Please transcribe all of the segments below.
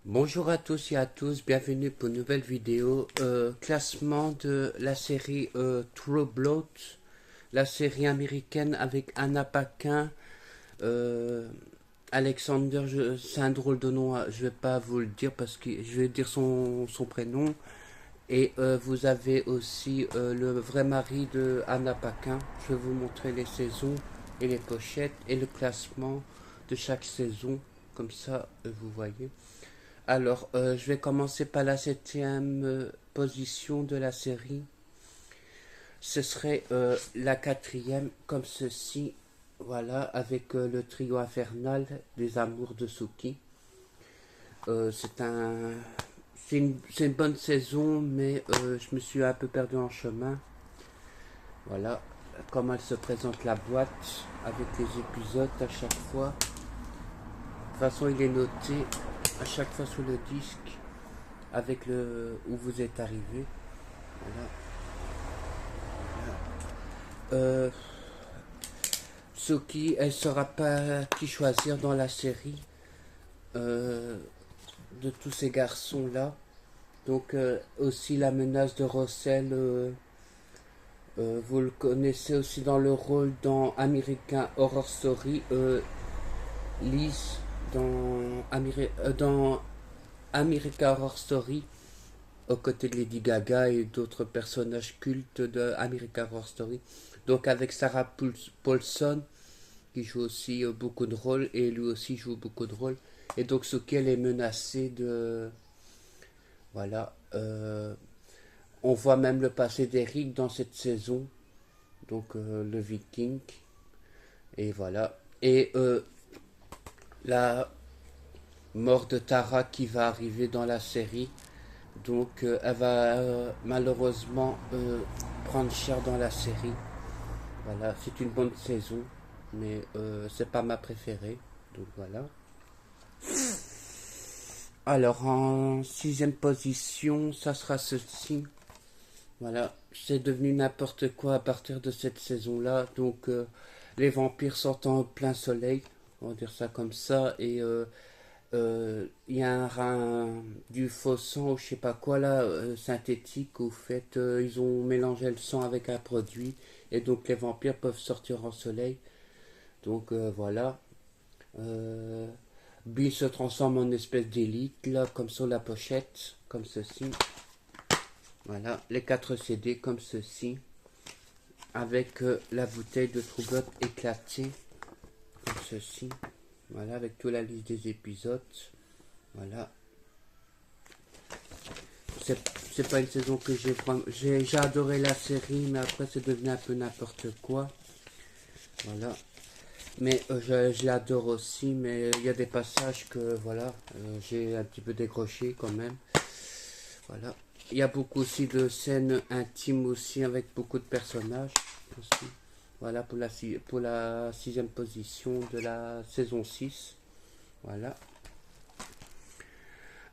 Bonjour à tous et à tous, bienvenue pour une nouvelle vidéo. Classement de la série True Blood, la série américaine avec Anna Paquin, euh, Alexander, c'est un drôle de nom, je vais pas vous le dire parce que je vais dire son prénom. Et vous avez aussi le vrai mari de Anna Paquin. Je vais vous montrer les saisons et les pochettes et le classement de chaque saison, comme ça vous voyez. Alors, je vais commencer par la septième position de la série. Ce serait la quatrième, comme ceci. Voilà, avec le trio infernal des amours de Suki. C'est une bonne saison, mais je me suis un peu perdu en chemin. Voilà, comment elle se présente la boîte avec les épisodes à chaque fois. De toute façon, il est noté à chaque fois sur le disque avec le où vous êtes arrivé. Voilà. Euh, Suki, elle saura pas qui choisir dans la série euh, de tous ces garçons-là. Donc aussi la menace de Russell, vous le connaissez aussi dans le rôle dans American Horror Story, Liz dans American Horror Story, aux côtés de Lady Gaga et d'autres personnages cultes de American Horror Story. Donc avec Sarah Paulson, qui joue aussi beaucoup de rôles, et lui aussi joue beaucoup de rôles. Et donc ce qu'elle est menacée de... Voilà. On voit même le passé d'Eric dans cette saison, donc le viking. Et voilà. Et la mort de Tara qui va arriver dans la série. Donc elle va malheureusement prendre cher dans la série. Voilà, c'est une bonne saison, mais c'est pas ma préférée. Donc voilà. Alors en sixième position, ça sera ceci. Voilà, c'est devenu n'importe quoi à partir de cette saison-là. Donc les vampires sortent en plein soleil, on va dire ça comme ça, et il y a du faux sang ou je sais pas quoi là, synthétique. Au fait, ils ont mélangé le sang avec un produit, et donc les vampires peuvent sortir en soleil. Donc voilà. Euh, Bill se transforme en espèce d'élite, là, comme sur la pochette, comme ceci. Voilà, les 4 CD, comme ceci. Avec la bouteille de Troublot éclatée, comme ceci. Voilà, avec toute la liste des épisodes. Voilà. C'est pas une saison que j'ai vraiment... J'ai adoré la série, mais après c'est devenu un peu n'importe quoi. Voilà. Mais je l'adore aussi, mais il y a des passages que voilà, j'ai un petit peu décroché quand même. Voilà. Il y a beaucoup aussi de scènes intimes aussi avec beaucoup de personnages aussi. Voilà pour la sixième position de la saison 6. Voilà.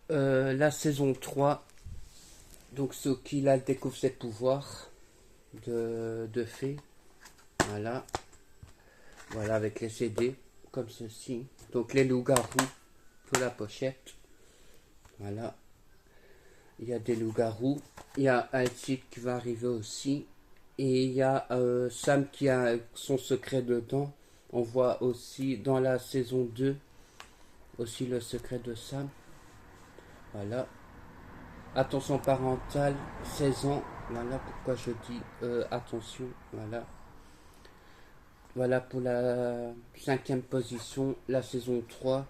La saison 3, donc Soki là découvre ses pouvoirs de fée. Voilà. Voilà avec les CD comme ceci. Donc les loups-garous pour la pochette. Voilà. Il y a des loups-garous. Il y a Alcide qui va arriver aussi. Et il y a Sam qui a son secret dedans. On voit aussi dans la saison 2 aussi le secret de Sam. Voilà. Attention parentale, 16 ans. Voilà pourquoi je dis attention. Voilà. Voilà pour la cinquième position, la saison 3.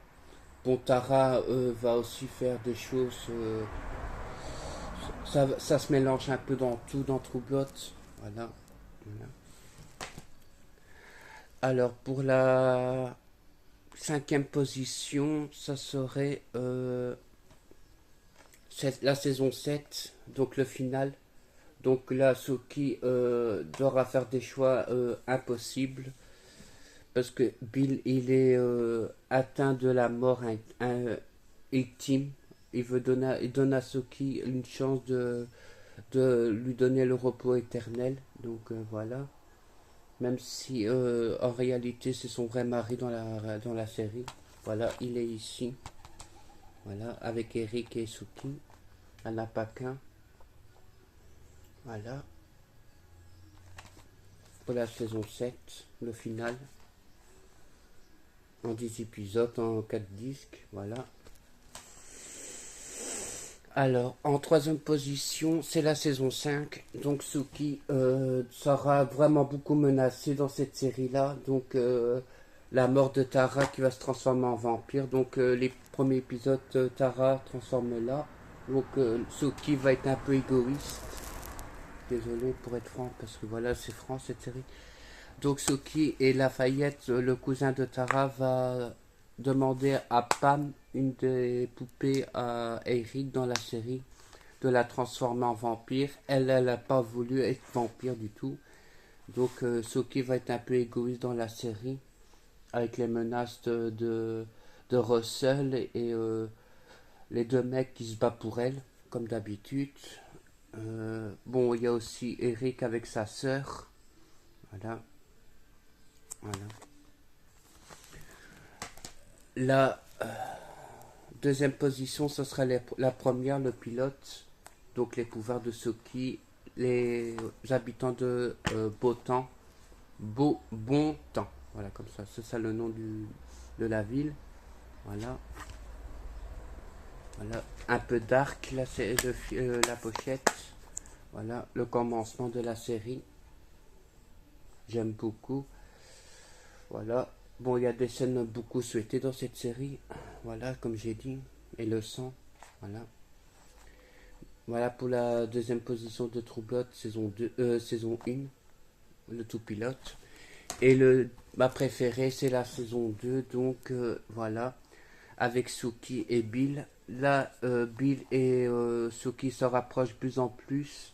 Bon, Tara va aussi faire des choses. Ça se mélange un peu dans tout, dans Troublot. Voilà. Voilà. Alors, pour la cinquième position, ça serait la saison 7, donc le final. Donc là, Suki devra faire des choix impossibles parce que Bill, il est atteint de la mort ultime. Il donne à Suki une chance de lui donner le repos éternel. Donc voilà. Même si en réalité c'est son vrai mari dans la série. Voilà, il est ici. Voilà, avec Eric et Suki. Elle n'a pas qu'un. Voilà. Pour la saison 7, le final. En 10 épisodes, en 4 disques. Voilà. Alors, en troisième position, c'est la saison 5. Donc, Suki sera vraiment beaucoup menacée dans cette série-là. Donc, la mort de Tara qui va se transformer en vampire. Donc, les premiers épisodes, Tara transforme là. Donc, Suki va être un peu égoïste. Désolé pour être franc, parce que voilà, c'est franc cette série. Donc, Suki et Lafayette, le cousin de Tara, va demander à Pam, une des poupées à Eric dans la série, de la transformer en vampire. Elle n'a pas voulu être vampire du tout. Donc Suki va être un peu égoïste dans la série, avec les menaces de Russell et les deux mecs qui se battent pour elle, comme d'habitude. Bon, il y a aussi Eric avec sa sœur. Voilà. Voilà. La deuxième position, ce sera la première, le pilote. Donc les pouvoirs de Suki, les habitants de Beau Temps. Bon Temps. Voilà, comme ça. C'est ça le nom de la ville. Voilà. Voilà. Un peu dark, là c'est la pochette. Voilà, le commencement de la série. J'aime beaucoup. Voilà. Bon, il y a des scènes beaucoup souhaitées dans cette série. Voilà, comme j'ai dit. Et le sang. Voilà. Voilà pour la deuxième position de True Blood, saison 1. Le tout pilote. Et ma préférée, c'est la saison 2. Donc, voilà. Avec Suki et Bill. Là, Bill et Suki se rapprochent plus en plus.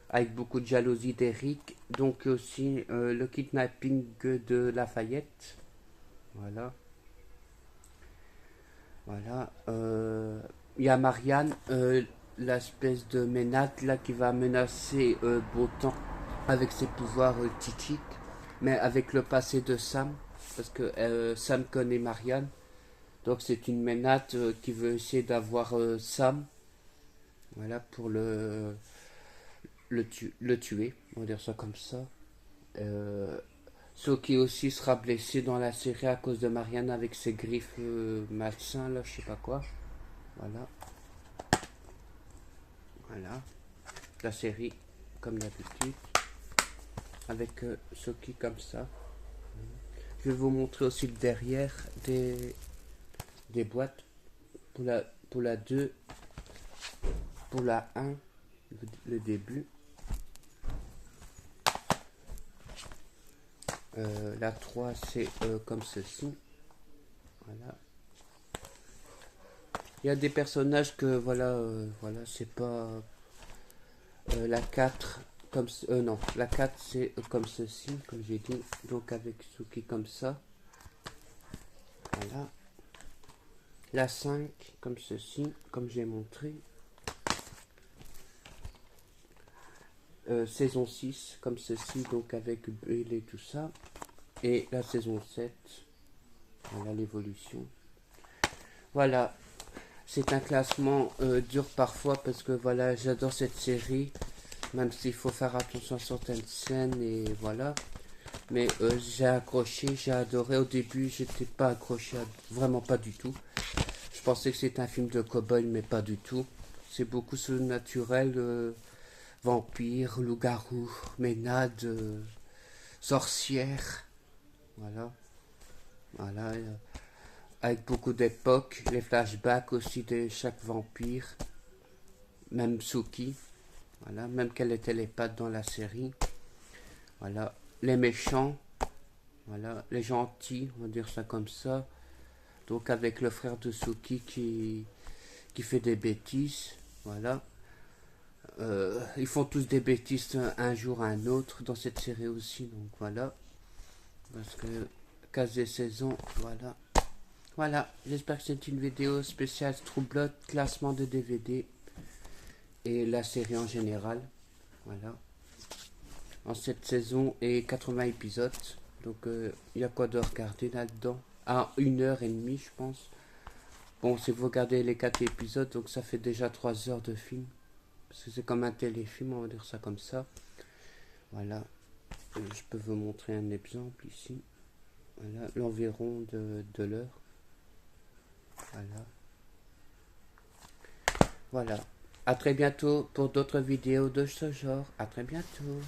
Avec beaucoup de jalousie d'Eric. Donc aussi le kidnapping de Lafayette. Voilà. Voilà. Il y a Marianne, l'espèce de ménate là qui va menacer Beau Temps avec ses pouvoirs psychiques. Mais avec le passé de Sam. Parce que Sam connaît Marianne. Donc c'est une ménate qui veut essayer d'avoir Sam. Voilà, pour le tuer, on va dire ça comme ça. Soki aussi sera blessé dans la série à cause de Marianne avec ses griffes malsains, là, je sais pas quoi. Voilà. Voilà. La série, comme d'habitude. Avec Soki comme ça. Je vais vous montrer aussi le derrière des boîtes. Pour la 2, pour la 1, le début. La 3 c'est comme ceci. Voilà. Il y a des personnages que voilà, voilà, c'est pas la 4 comme non, la 4 c'est comme ceci, comme j'ai dit, donc avec Suki comme ça. Voilà. La 5 comme ceci, comme j'ai montré. Saison 6 comme ceci, donc avec Bill et tout ça. Et la saison 7, voilà l'évolution. Voilà, c'est un classement dur parfois parce que voilà, j'adore cette série, même s'il faut faire attention à certaines scènes et voilà. Mais j'ai accroché, j'ai adoré. Au début, j'étais pas accroché, vraiment pas du tout. Je pensais que c'était un film de cow-boy, mais pas du tout. C'est beaucoup surnaturel, vampires, loups-garous, ménades, sorcières. Voilà. Voilà. Avec beaucoup d'époques, les flashbacks aussi de chaque vampire. Même Suki. Voilà. Même quelle était les pattes dans la série. Voilà. Les méchants. Voilà. Les gentils, on va dire ça comme ça. Donc avec le frère de Suki qui fait des bêtises. Voilà. Ils font tous des bêtises un jour à un autre dans cette série aussi. Donc voilà. Parce que casse des saisons, voilà. Voilà, j'espère que c'est une vidéo spéciale True Blood, classement de DVD et la série en général. Voilà. En cette saison et 80 épisodes. Donc il y a quoi de regarder là-dedans. À 1h30 je pense. Bon, si vous regardez les 4 épisodes, donc ça fait déjà 3 heures de film. Parce que c'est comme un téléfilm, on va dire ça comme ça. Voilà. Je peux vous montrer un exemple ici. Voilà, l'environ de l'heure. Voilà. Voilà. À très bientôt pour d'autres vidéos de ce genre. À très bientôt.